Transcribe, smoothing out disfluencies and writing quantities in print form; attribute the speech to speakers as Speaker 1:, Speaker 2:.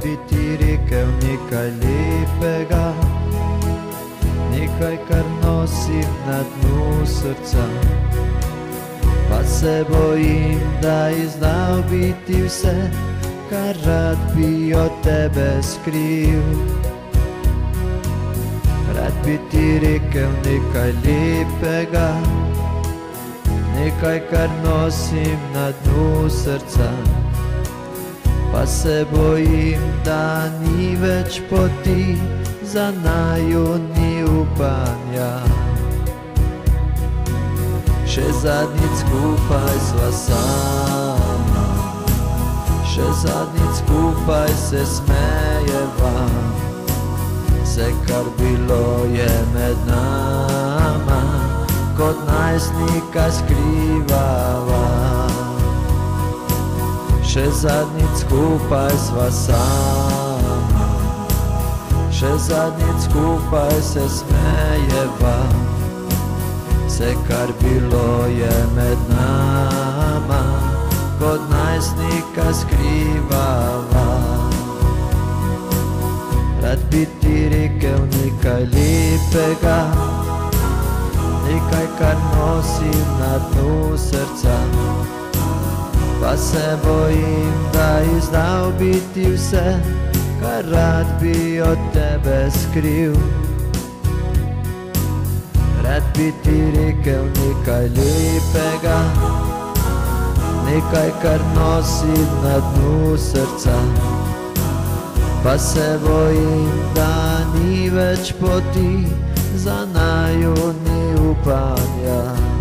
Speaker 1: bi ti rekel nekaj lepega, nekaj, kar nosim na dnu srca. Pa se bojim, da je znal biti vse, kar rad bi od tebe skril. Rad bi ti rekel nekaj lepega, nekaj, kar nosim na dnu srca. Pa se bojim, da ni več poti, za naju ni upanja. Še zadnjič skupaj sva sama, še zadnjič skupaj se smejeva. Vse, kar bilo je med nama, kot najstnika skrivava. Še zadnjič skupaj sva sama, še zadnjič skupaj se smejeva. Vse, kar bilo je med nama, kot najstnika skrivava. Rad bi ti rekel nekaj lepega, nekaj, kar nosim na dnu srca. Pa se bojim, da je znal biti vse, kar rad bi od tebe skril. Rad bi ti rekel nekaj lepega, nekaj, kar nosim na dnu srca. Pa se bojim, da ni več poti, za naju ni upanja.